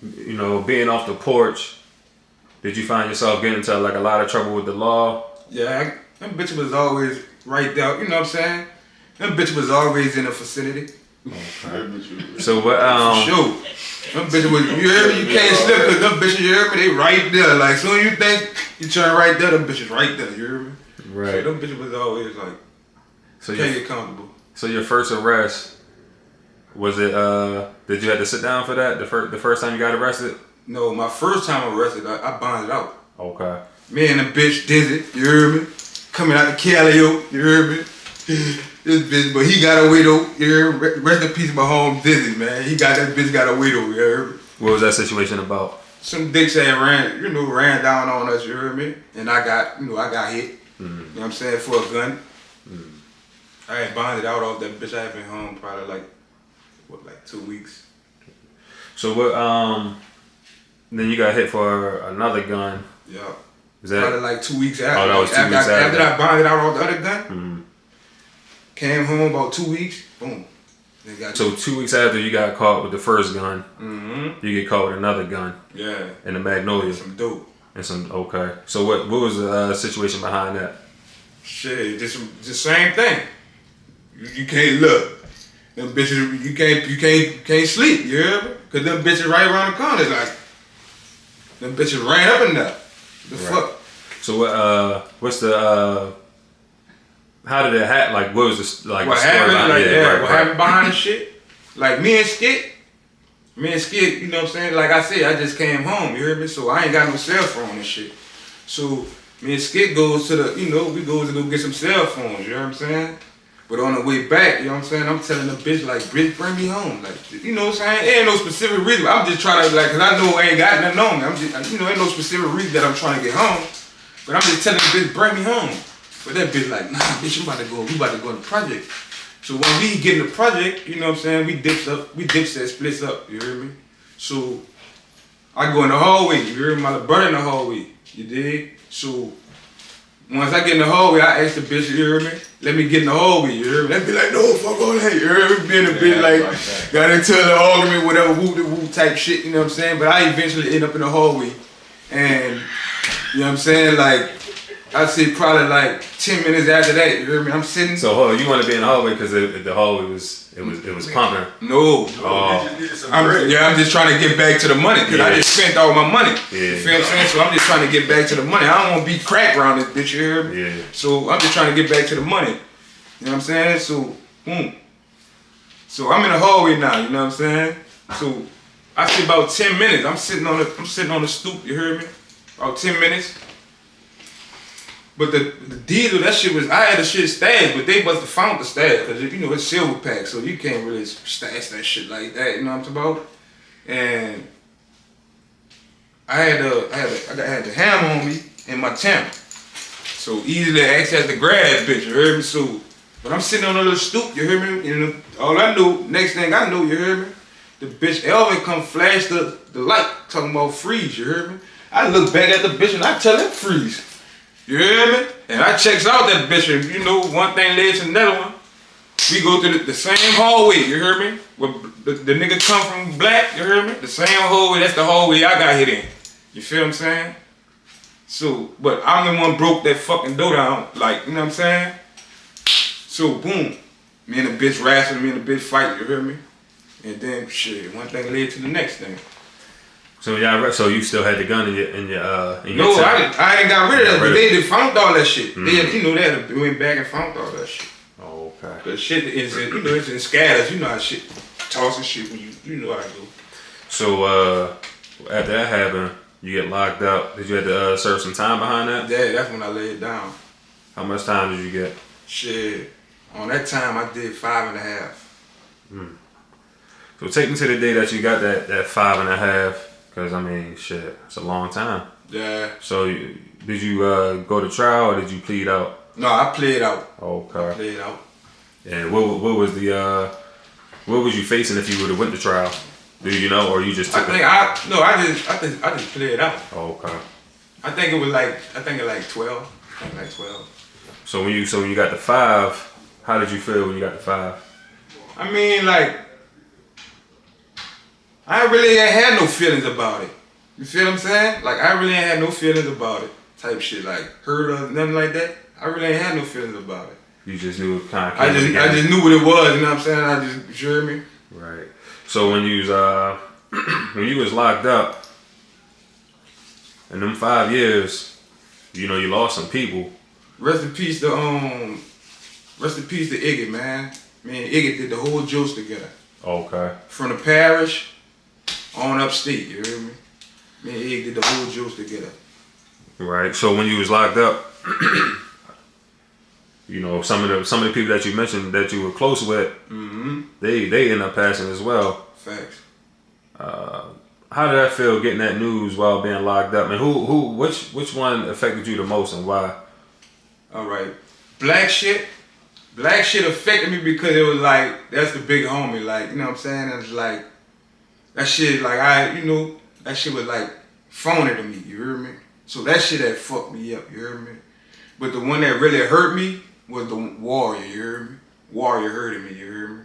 you know, being off the porch, did you find yourself getting into like a lot of trouble with the law? Yeah, them bitch was always right there. You know what I'm saying? Them bitch was always in the vicinity. Okay. So what? Sure. Them bitches was, you hear me? You can't slip because them bitches, you hear me? They right there. Like, soon you think you turn right there, them bitches right there. You hear me? Right. So them bitches was always like, so can't get comfortable. So your first arrest, was it, did you have to sit down for that? The first time you got arrested? No, my first time arrested, I bonded out. Okay. Me and the bitch did it, you hear me? Coming out of Callio, you hear me? This bitch, but he got away though, you hear me? Rest in peace, my home Dizzy, man. That bitch got away though, you hear me? What was that situation about? Some dicks had ran down on us, you heard me? And I got hit, you know what I'm saying, for a gun. I had bonded out off that bitch. I had been home probably like 2 weeks. So what, then you got hit for another gun. Yeah. Was that? Probably like 2 weeks after. Oh, that was 2 weeks after. After I bonded out off the other gun, came home about 2 weeks, boom. So 2 weeks after you got caught with the first gun, you get caught with another gun. Yeah. In the Magnolia. Some dope. Okay. So what was the situation behind that? Shit, just same thing. You can't look. Them bitches, you can't sleep, you hear me? Cause them bitches right around the corner, like, them bitches ran up and down. The fuck? So what's the, how did it happen? Like, what was the, like, what the story happened? behind it? What happened behind the shit? Like, me and Skit, you know what I'm saying? Like I said, I just came home, you hear me? So I ain't got no cell phone and shit. So me and Skit goes to the, you know, we goes to go get some cell phones, you know what I'm saying? But on the way back, you know what I'm saying? I'm telling the bitch, like, bitch, bring me home. Like, you know what I'm saying? There ain't no specific reason. I'm just trying to, like, cause I know I ain't got nothing on me. I'm just, you know, ain't no specific reason that I'm trying to get home. But I'm just telling the bitch, bring me home. But that bitch like, nah, bitch, we about to go in the project. So when we get in the project, you know what I'm saying? We dipset splits up, you hear me? So I go in the hallway, you hear me? My little brother in the hallway, you dig? So once I get in the hallway, I ask the bitch, you hear me? Let me get in the hallway, you hear me? That be like, no, fuck all that, you hear me? Being a bitch like got into the argument, whatever, whoop type shit, you know what I'm saying? But I eventually end up in the hallway. And, you know what I'm saying? Like, I'd say probably like 10 minutes after that, you hear me? I'm sitting. So you want to be in the hallway because the hallway was pumping? No. I'm just trying to get back to the money because I just spent all my money. Yeah. You feel what I'm saying? So I'm just trying to get back to the money. I don't want to be crack around this bitch, you hear me? Yeah. So I'm just trying to get back to the money. You know what I'm saying? So, boom. So I'm in the hallway now, you know what I'm saying? So I see about 10 minutes. I'm sitting on the stoop, you hear me? About 10 minutes. But the diesel, that shit was, I had the shit stashed, but they must have found the stash, because you know it's silver pack, so you can't really stash that shit like that, you know what I'm talking about? And I had the hammer on me and my tamper. So easily access to grab that bitch, you hear me? So, but I'm sitting on a little stoop, you hear me? You know, all I knew, next thing I knew, you hear me? The bitch Elvin come flash the light, talking about freeze, you hear me? I look back at the bitch and I tell her freeze. You hear me? And I checks out that bitch and you know, one thing led to another one. We go through the same hallway, you hear me? Where the nigga come from black, you hear me? The same hallway, that's the hallway I got hit in. You feel what I'm saying? So, but I'm the one broke that fucking door down, like, you know what I'm saying? So, boom. Me and the bitch wrestle, me and the bitch fight, you hear me? And then, shit, one thing led to the next thing. So you still had the gun in your No, I ain't got rid of that, but they found all that shit. They went back and found all that shit. Oh, okay. The shit is, you know, it's in scatters. You know how shit, tossing shit when you know how to go. So after that happened, you get locked up. Did you have to serve some time behind that? Yeah, that's when I laid down. How much time did you get? Shit, on that time I did 5.5. So take me to the day that you got that 5.5. Because, I mean, shit, it's a long time. Yeah. So, did you go to trial or did you plead out? No, I played out. Okay. I played out. And what was the, what was you facing if you would have went to trial? Do you know, or you just took I just played out. Okay. I think it like 12. I think like 12. So when you got the 5, how did you feel when you got the 5? I mean, like, I really ain't had no feelings about it. You feel what I'm saying? Like, I really ain't had no feelings about it. Type shit, like, hurt or nothing like that. I really ain't had no feelings about it. You just knew it kind of I just knew what it was, you know what I'm saying? I just, you hear me? Right. So when you was when you was locked up, in them 5 years, you know, you lost some people. Rest in peace to Iggy, man. Me and Iggy did the whole juice together. Okay. From the parish on upstate, you hear me? Me and Iggy did the whole juice together. Right. So when you was locked up, you know, some of the people that you mentioned that you were close with, they end up passing as well. Facts. How did that feel getting that news while being locked up? And which one affected you the most and why? All right. Black shit affected me because it was like, that's the big homie, like, you know what I'm saying? It was like, that shit, like, that shit was like phony to me, you hear me? So that shit had fucked me up, you hear me? But the one that really hurt me was the Warrior, you hear me? Warrior hurted me, you hear me?